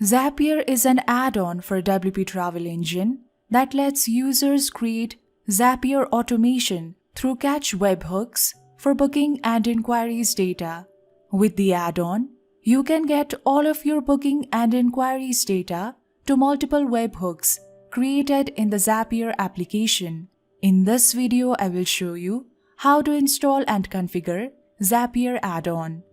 Zapier is an add-on for WP Travel Engine that lets users create Zapier automation through catch webhooks for booking and inquiries data. With the add-on, you can get all of your booking and inquiries data to multiple webhooks created in the Zapier application. In this video, I will show you how to install and configure Zapier add-on.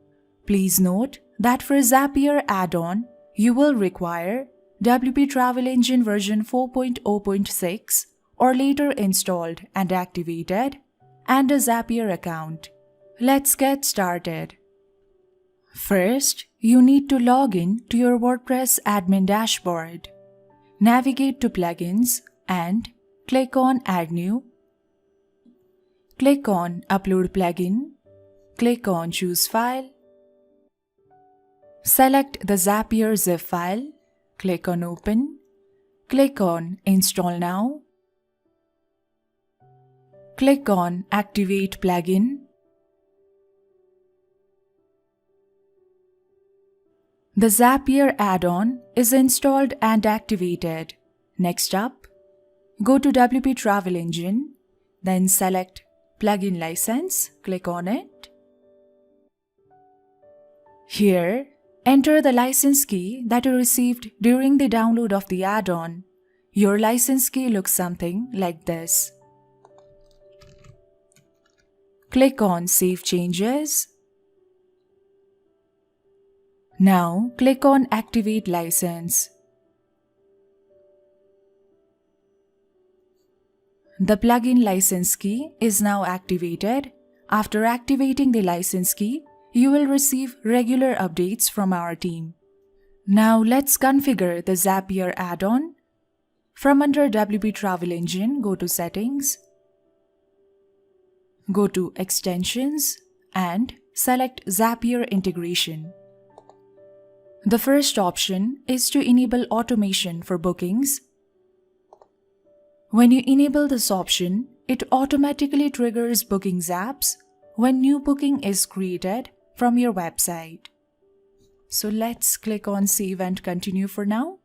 Please note that for Zapier add-on, you will require WP Travel Engine version 4.0.6 or later installed and activated, and a Zapier account. Let's get started. First, you need to log in to your WordPress admin dashboard. Navigate to Plugins and click on Add New. Click on Upload Plugin. Click on Choose File. Select the Zapier zip file. Click on Open. Click on Install Now. Click on Activate Plugin. The Zapier add-on is installed and activated. Next up, go to WP Travel Engine, then select Plugin License, click on it. Here, enter the license key that you received during the download of the add-on. Your license key looks something like this. Click on Save Changes. Now click on Activate License. The plugin license key is now activated. After activating the license key, you will receive regular updates from our team. Now let's configure the Zapier add-on. From under WP Travel Engine, go to Settings. Go to Extensions and select Zapier Integration. The first option is to enable automation for bookings. When you enable this option, it automatically triggers bookings apps when new booking is created from your website. So let's click on Save and Continue for now.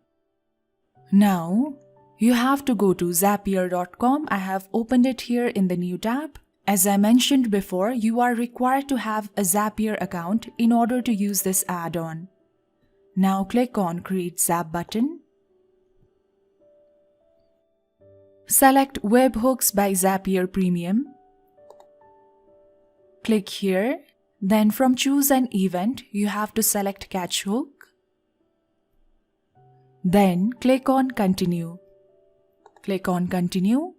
Now, you have to go to Zapier.com. I have opened it here in the new tab. As I mentioned before, you are required to have a Zapier account in order to use this add-on. Now click on Create Zap button. Select Webhooks by Zapier Premium. Click here. Then from Choose an Event, you have to select Catch Hook. Then click on Continue. Click on Continue.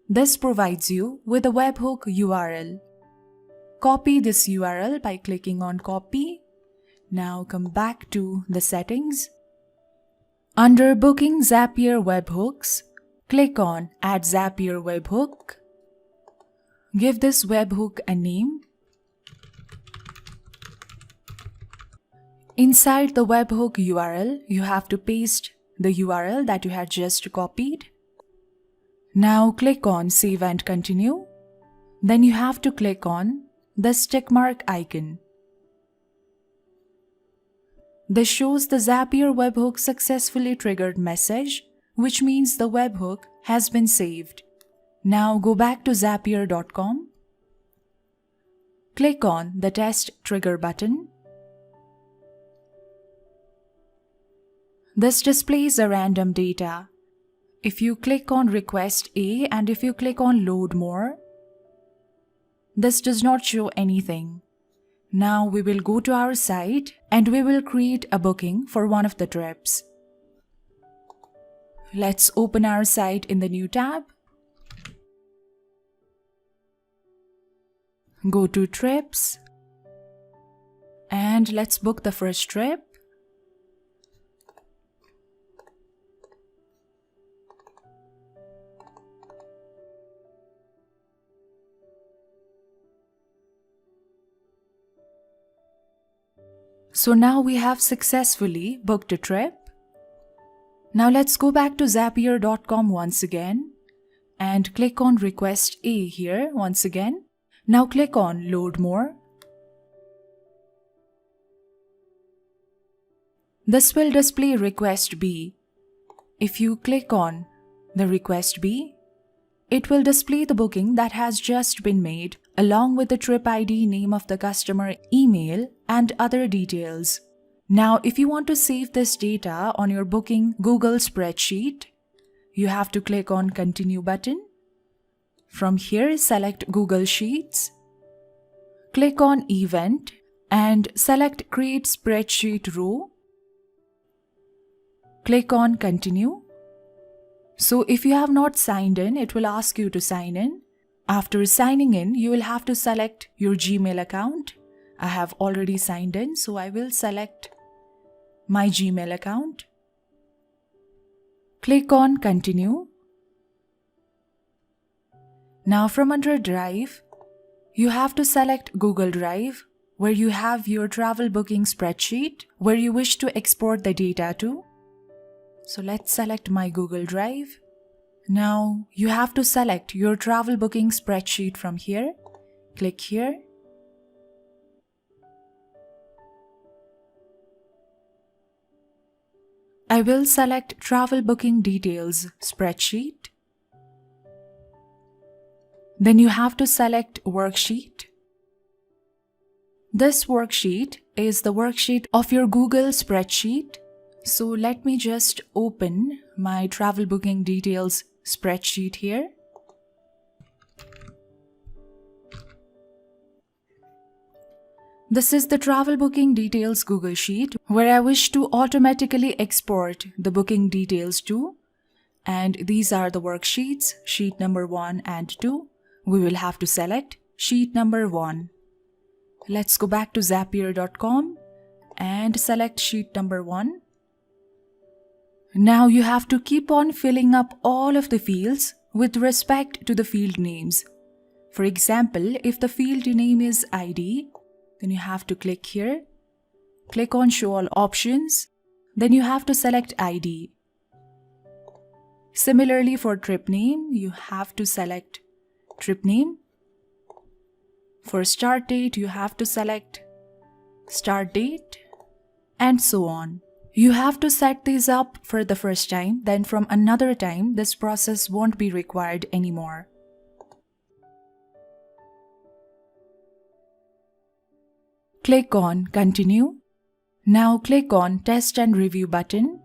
This provides you with a webhook URL. Copy this URL by clicking on Copy. Now come back to the settings. Under Booking Zapier Webhooks, click on Add Zapier Webhook. Give this webhook a name. Inside the webhook URL, you have to paste the URL that you had just copied. Now click on Save and Continue. Then you have to click on the stickmark icon. This shows the Zapier webhook successfully triggered message, which means the webhook has been saved. Now go back to Zapier.com. Click on the Test Trigger button. This displays a random data. If you click on Request A and if you click on Load More, this does not show anything. Now we will go to our site and we will create a booking for one of the trips. Let's open our site in the new tab. Go to Trips and let's book the first trip. So now we have successfully booked a trip. Now let's go back to Zapier.com once again and click on Request A here once again. Now click on Load More. This will display request B. If you click on the request B, it will display the booking that has just been made along with the trip ID, name of the customer, email, and other details. Now, if you want to save this data on your booking Google spreadsheet, you have to click on Continue button. From here, select Google Sheets. Click on Event and select Create Spreadsheet Row. Click on Continue. So if you have not signed in, it will ask you to sign in. After signing in, you will have to select your Gmail account. I have already signed in, so I will select my Gmail account. Click on Continue. Now from under Drive, you have to select Google Drive, where you have your travel booking spreadsheet, where you wish to export the data to. So let's select my Google Drive. Now you have to select your travel booking spreadsheet from here. Click here. I will select Travel Booking Details spreadsheet. Then you have to select Worksheet. This worksheet is the worksheet of your Google spreadsheet. So let me just open my Travel Booking Details spreadsheet here. This is the Travel Booking Details Google Sheet where I wish to automatically export the booking details to. And these are the worksheets, sheet number 1 and 2. We will have to select sheet number 1. Let's go back to Zapier.com and select sheet number 1. Now you have to keep on filling up all of the fields with respect to the field names. For example, if the field name is ID, then you have to click here, click on Show All Options, then you have to select ID. Similarly for trip name, you have to select trip name. For start date, you have to select start date, and so on. You have to set these up for the first time, then from another time, this process won't be required anymore. Click on Continue. Now click on Test and Review button.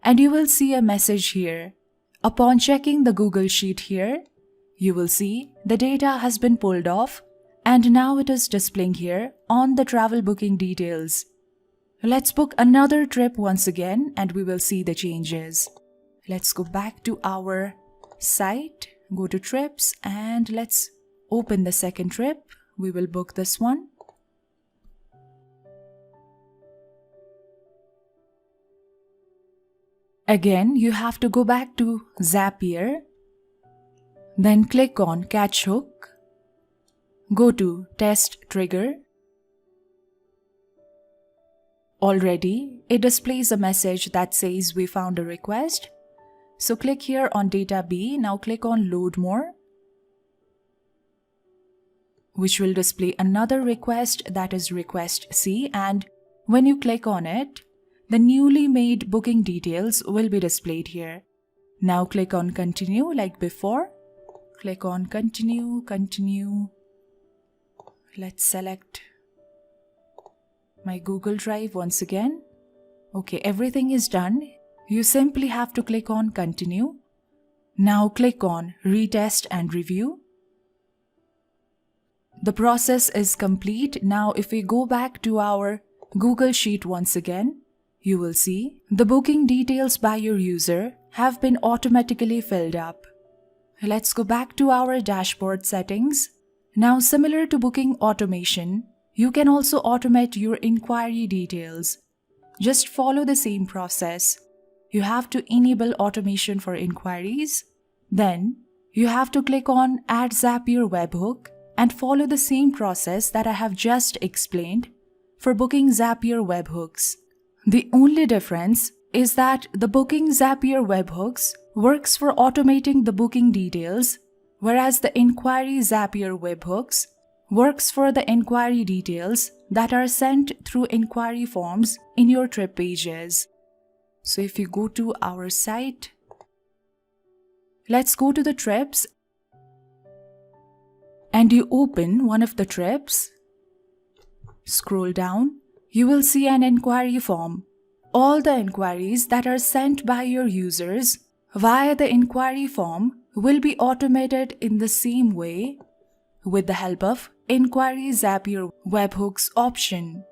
And you will see a message here. Upon checking the Google Sheet here, you will see the data has been pulled off and now it is displaying here on the travel booking details. Let's book another trip once again and we will see the changes. Let's go back to our site, go to trips, and let's open the second trip. We will book this one. Again, you have to go back to Zapier, then click on Catch Hook, go to Test Trigger. Already, it displays a message that says we found a request. So click here on Data B, now click on Load More, which will display another request, that is request C, and when you click on it, the newly made booking details will be displayed here. Now click on Continue like before. Click on Continue, Continue. Let's select my Google Drive once again. Okay, everything is done. You simply have to click on Continue. Now click on Retest and Review. The process is complete. Now if we go back to our Google Sheet once again, you will see the booking details by your user have been automatically filled up. Let's go back to our dashboard settings. Now, similar to booking automation, you can also automate your inquiry details. Just follow the same process. You have to enable automation for inquiries. Then, you have to click on Add Zapier Webhook and follow the same process that I have just explained for booking Zapier webhooks. The only difference is that the booking Zapier webhooks works for automating the booking details, whereas the inquiry Zapier webhooks works for the inquiry details that are sent through inquiry forms in your trip pages. So if you go to our site, let's go to the trips and you open one of the trips. Scroll down, you will see an inquiry form. All the inquiries that are sent by your users via the inquiry form will be automated in the same way with the help of Inquiry Zapier webhooks option.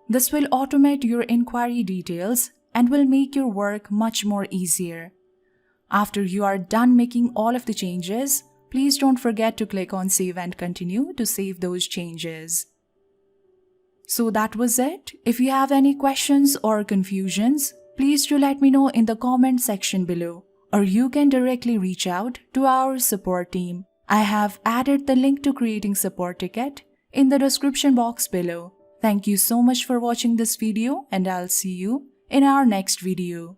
This will automate your inquiry details and will make your work much more easier. After you are done making all of the changes, please don't forget to click on Save and Continue to save those changes. So that was it. If you have any questions or confusions, please do let me know in the comment section below, or you can directly reach out to our support team. I have added the link to creating support ticket in the description box below. Thank you so much for watching this video and I'll see you in our next video.